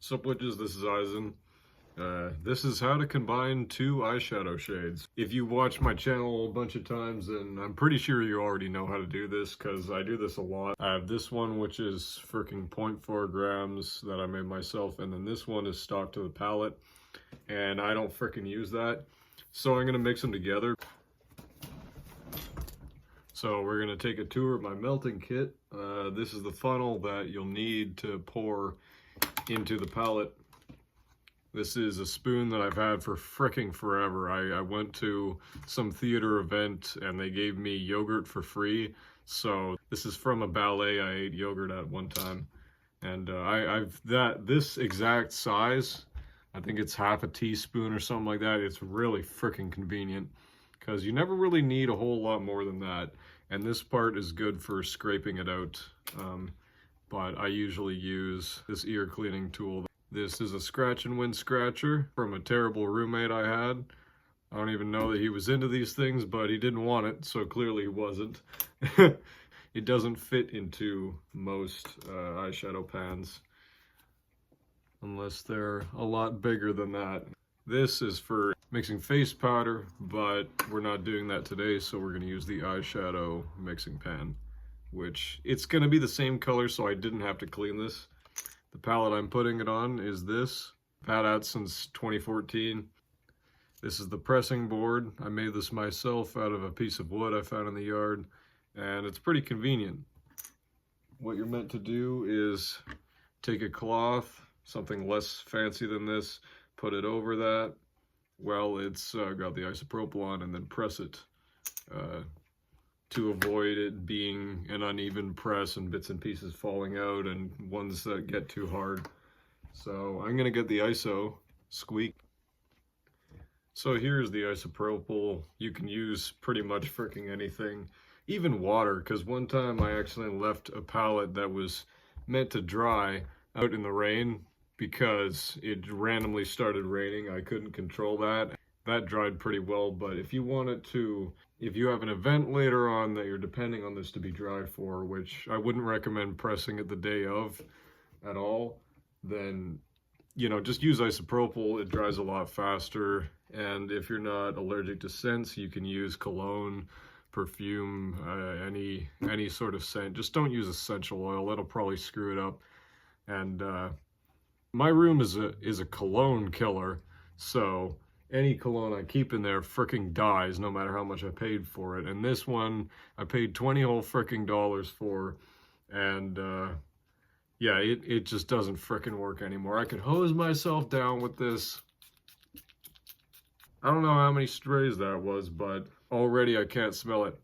Sup witches, this is Eisen. This is how to combine two eyeshadow shades. If you watch my channel a bunch of times, then I'm pretty sure you already know how to do this because I do this a lot. I have this one which is freaking 0.4 grams that I made myself, and then this one is stock to the palette, and I don't freaking use that. So I'm gonna mix them together. So we're gonna take a tour of my melting kit. This is the funnel that you'll need to pour into the palette. This is a spoon that I've had for fricking forever. I went to some theater event and they gave me yogurt for free. So this is from a ballet. I ate yogurt at one time. And this exact size, I think it's half a teaspoon or something like that. It's really fricking convenient because you never really need a whole lot more than that. And this part is good for scraping it out. But I usually use this ear cleaning tool. This is a scratch and win scratcher from a terrible roommate I had. I don't even know that he was into these things, but he didn't want it, so clearly he wasn't. It doesn't fit into most eyeshadow pans, unless they're a lot bigger than that. This is for mixing face powder, but we're not doing that today, so we're gonna use the eyeshadow mixing pan, which it's gonna be the same color, so I didn't have to clean this. The palette I'm putting it on is this. I've had it since 2014. This is the pressing board. I made this myself out of a piece of wood I found in the yard, and it's pretty convenient. What you're meant to do is take a cloth, something less fancy than this, put it over that. Well, it's got the isopropyl on, and then press it to avoid it being an uneven press and bits and pieces falling out and ones that get too hard. So I'm gonna get the ISO Squeak. So here's the isopropyl. You can use pretty much freaking anything, even water, because one time I accidentally left a palette that was meant to dry out in the rain because it randomly started raining. I couldn't control that. That dried pretty well, but if you want it to, if you have an event later on that you're depending on this to be dry for, which I wouldn't recommend pressing it the day of at all, then, you know, just use isopropyl. It dries a lot faster. And if you're not allergic to scents, you can use cologne, perfume, any sort of scent. Just don't use essential oil. That'll probably screw it up. And my room is a cologne killer, so any cologne I keep in there fricking dies no matter how much I paid for it. And this one I paid 20 whole fricking dollars for, and yeah, it just doesn't fricking work anymore. I could hose myself down with this. I don't know how many sprays that was, but already I can't smell it.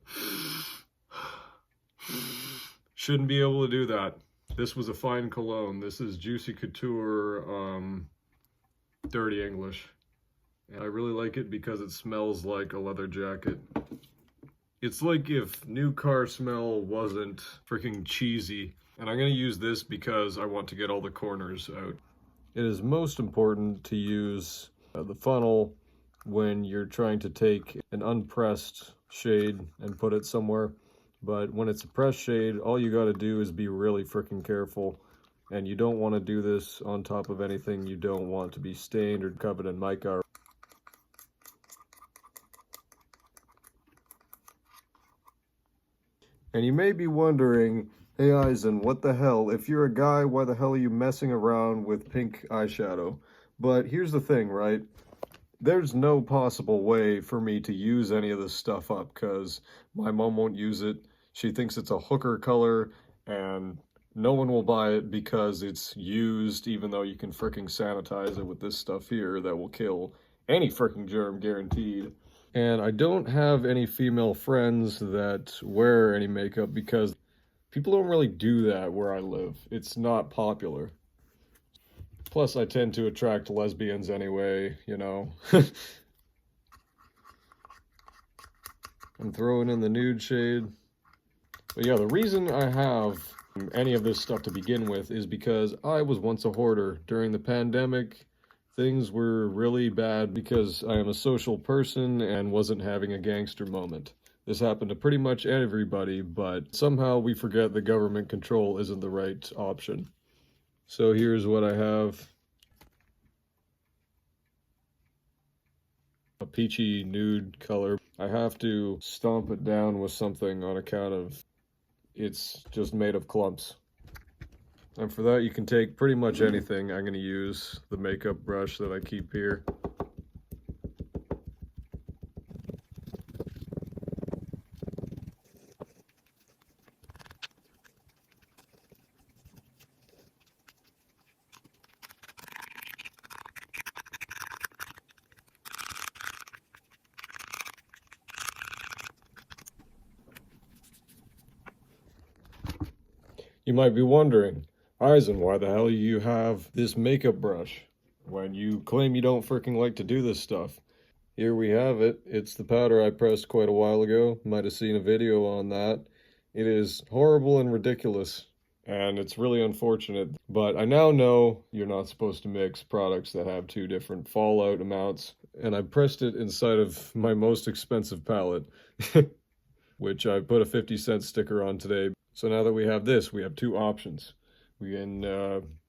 Shouldn't be able to do that. This was a fine cologne. This is Juicy Couture Dirty English. And I really like it because it smells like a leather jacket. It's like if new car smell wasn't freaking cheesy. And I'm gonna use this because I want to get all the corners out. It is most important to use the funnel when you're trying to take an unpressed shade and put it somewhere. But when it's a pressed shade, all you gotta do is be really freaking careful. And you don't wanna do this on top of anything you don't want to be stained or covered in mica. And you may be wondering, hey Eisen, what the hell? If you're a guy, why the hell are you messing around with pink eyeshadow? But here's the thing, right? There's no possible way for me to use any of this stuff up because my mom won't use it. She thinks it's a hooker color and no one will buy it because it's used, even though you can fricking sanitize it with this stuff here that will kill any fricking germ, guaranteed. And I don't have any female friends that wear any makeup because people don't really do that where I live. It's not popular. Plus, I tend to attract lesbians anyway, you know. I'm throwing in the nude shade. But yeah, the reason I have any of this stuff to begin with is because I was once a hoarder. During the pandemic, things were really bad because I am a social person and wasn't having a gangster moment. This happened to pretty much everybody, but somehow we forget that government control isn't the right option. So here's what I have. a peachy nude color. I have to stomp it down with something on account of it's just made of clumps. And for that, you can take pretty much anything. I'm going to use the makeup brush that I keep here. You might be wondering, Eisen, why the hell you have this makeup brush when you claim you don't freaking like to do this stuff? Here we have it. It's the powder I pressed quite a while ago. Might have seen a video on that. It is horrible and ridiculous, and it's really unfortunate. But I now know you're not supposed to mix products that have two different fallout amounts, and I pressed it inside of my most expensive palette, which I put a 50-cent sticker on today. So now that we have this, we have two options. We can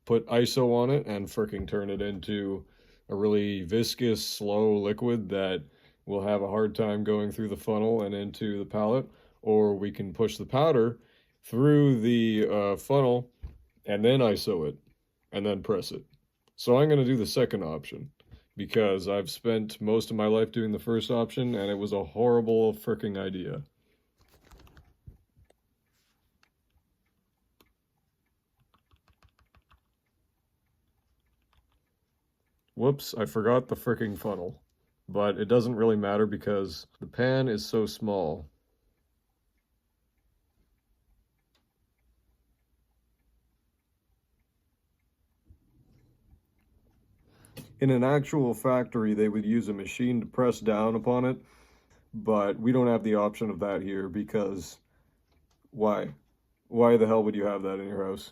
put ISO on it and freaking turn it into a really viscous, slow liquid that will have a hard time going through the funnel and into the palette. Or we can push the powder through the funnel and then ISO it and then press it. So I'm going to do the second option because I've spent most of my life doing the first option and it was a horrible freaking idea. Whoops, I forgot the fricking funnel. But it doesn't really matter because the pan is so small. In an actual factory, they would use a machine to press down upon it, but we don't have the option of that here because why? Why the hell would you have that in your house?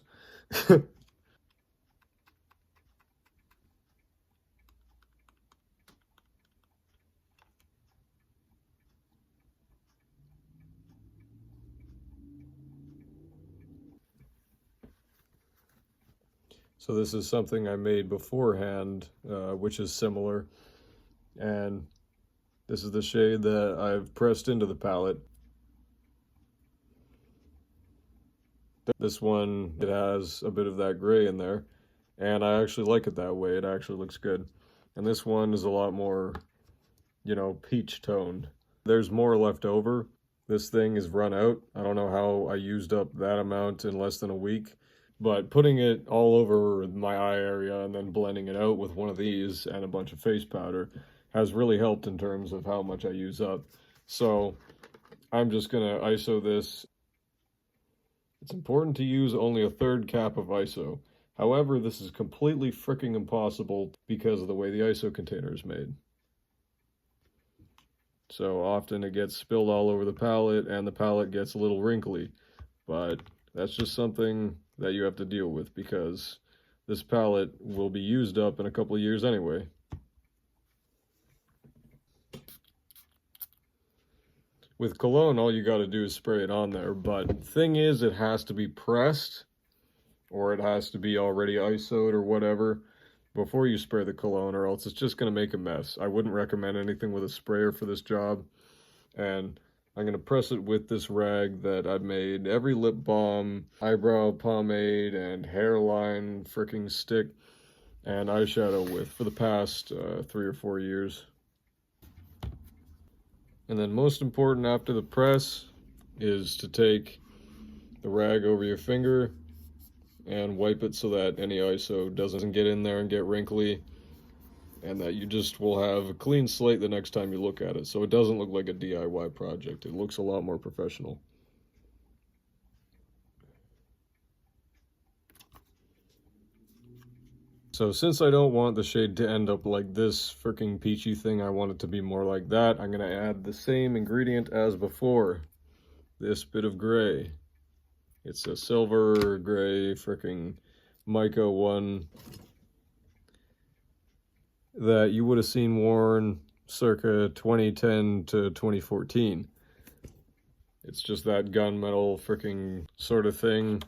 So this is something I made beforehand, which is similar. And this is the shade that I've pressed into the palette. This one, it has a bit of that gray in there. And I actually like it that way. It actually looks good. And this one is a lot more, you know, peach toned. There's more left over. This thing is run out. I don't know how I used up that amount in less than a week. But putting it all over my eye area and then blending it out with one of these and a bunch of face powder has really helped in terms of how much I use up. So I'm just going to ISO this. It's important to use only a third cap of ISO. However, this is completely freaking impossible because of the way the ISO container is made. So often it gets spilled all over the palette and the palette gets a little wrinkly. But that's just something that you have to deal with because this palette will be used up in a couple of years anyway. With cologne, all you got to do is spray it on there, but the thing is, it has to be pressed or it has to be already ISO'd or whatever before you spray the cologne, or else it's just going to make a mess. I wouldn't recommend anything with a sprayer for this job, and I'm going to press it with this rag that I've made every lip balm, eyebrow pomade, and hairline freaking stick and eyeshadow with for the past 3 or 4 years. And then most important after the press is to take the rag over your finger and wipe it so that any ISO doesn't get in there and get wrinkly, and that you just will have a clean slate the next time you look at it. So it doesn't look like a DIY project. It looks a lot more professional. So since I don't want the shade to end up like this freaking peachy thing, I want it to be more like that. I'm going to add the same ingredient as before. This bit of gray. It's a silver gray freaking mica one that you would have seen worn circa 2010 to 2014. It's just that gunmetal freaking sort of thing.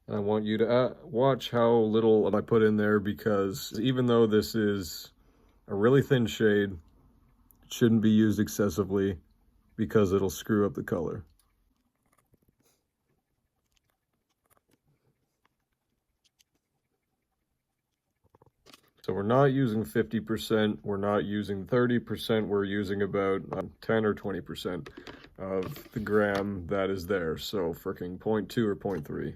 I want you to watch how little I put in there, because even though this is a really thin shade, shouldn't be used excessively because it'll screw up the color. So we're not using 50%, we're not using 30%, we're using about 10 or 20% of the gram that is there. So freaking 0.2 or 0.3.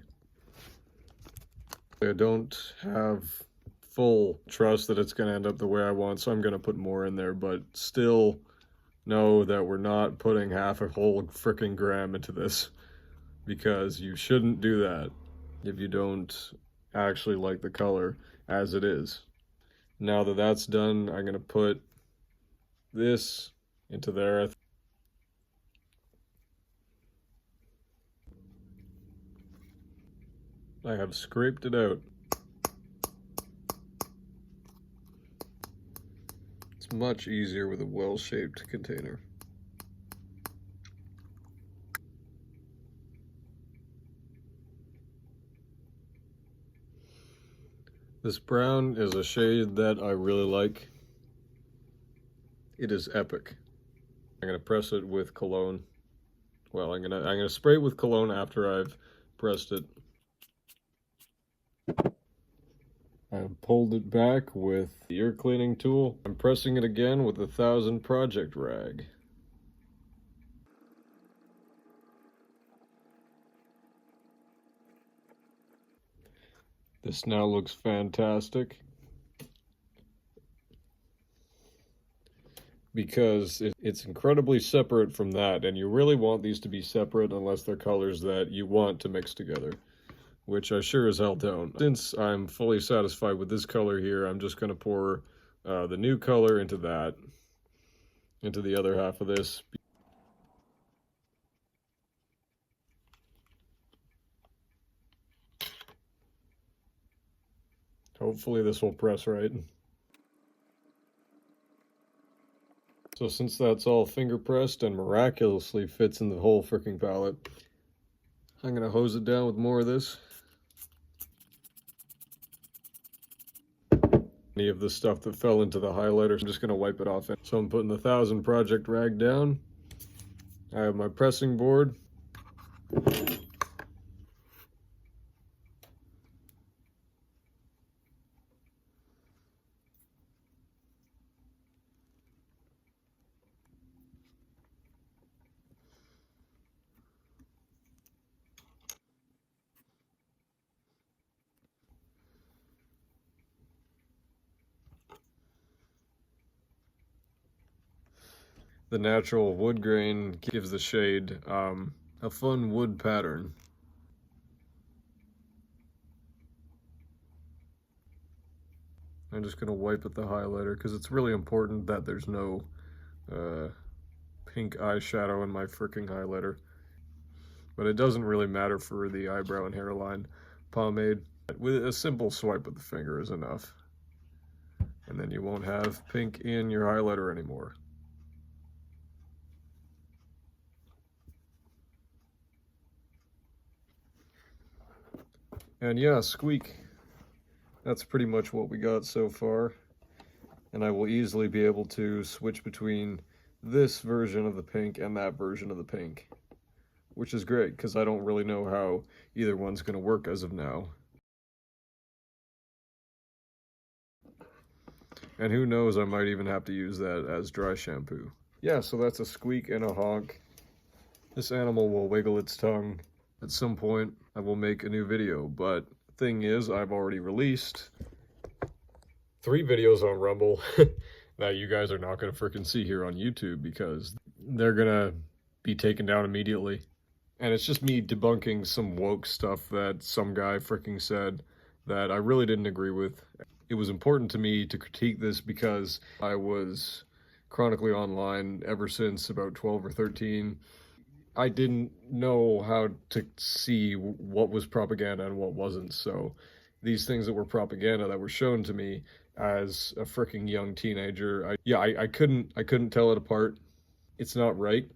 I don't have full trust that it's going to end up the way I want, so I'm going to put more in there, but still know that we're not putting half a whole freaking gram into this, because you shouldn't do that if you don't actually like the color as it is. Now that that's done, I'm going to put this into there. I have scraped it out. It's much easier with a well-shaped container. This brown is a shade that I really like. It is epic. I'm gonna press it with cologne. Well, I'm gonna spray it with cologne after I've pressed it. I've pulled it back with the ear cleaning tool. I'm pressing it again with a 1000 project rag. This now looks fantastic, because it's incredibly separate from that, and you really want these to be separate unless they're colors that you want to mix together, which I sure as hell don't. Since I'm fully satisfied with this color here, I'm just going to pour the new color into that, into the other half of this. Hopefully this will press right. So since that's all finger pressed and miraculously fits in the whole freaking palette, I'm going to hose it down with more of this. Any of the stuff that fell into the highlighter, I'm just going to wipe it off. So I'm putting the 1000 project rag down. I have my pressing board. The natural wood grain gives the shade a fun wood pattern. I'm just going to wipe at the highlighter because it's really important that there's no pink eyeshadow in my freaking highlighter. But it doesn't really matter for the eyebrow and hairline pomade. With a simple swipe of the finger is enough. And then you won't have pink in your highlighter anymore. And yeah, Squeak. That's pretty much what we got so far. And I will easily be able to switch between this version of the pink and that version of the pink, which is great because I don't really know how either one's going to work as of now. And who knows, I might even have to use that as dry shampoo. Yeah, so that's a squeak and a honk. This animal will wiggle its tongue. At some point, I will make a new video, but thing is, I've already released 3 videos on Rumble that you guys are not going to freaking see here on YouTube because they're going to be taken down immediately. And it's just me debunking some woke stuff that some guy freaking said that I really didn't agree with. It was important to me to critique this because I was chronically online ever since about 12 or 13. I didn't know how to see what was propaganda and what wasn't. So these things that were propaganda that were shown to me as a freaking young teenager, I couldn't tell it apart. It's not right.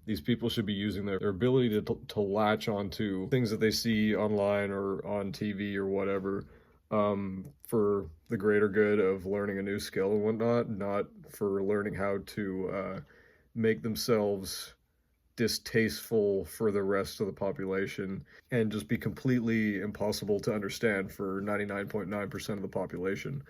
These people should be using their ability to latch onto things that they see online or on TV or whatever for the greater good of learning a new skill and whatnot, not for learning how to make themselves distasteful for the rest of the population and just be completely impossible to understand for 99.9% of the population.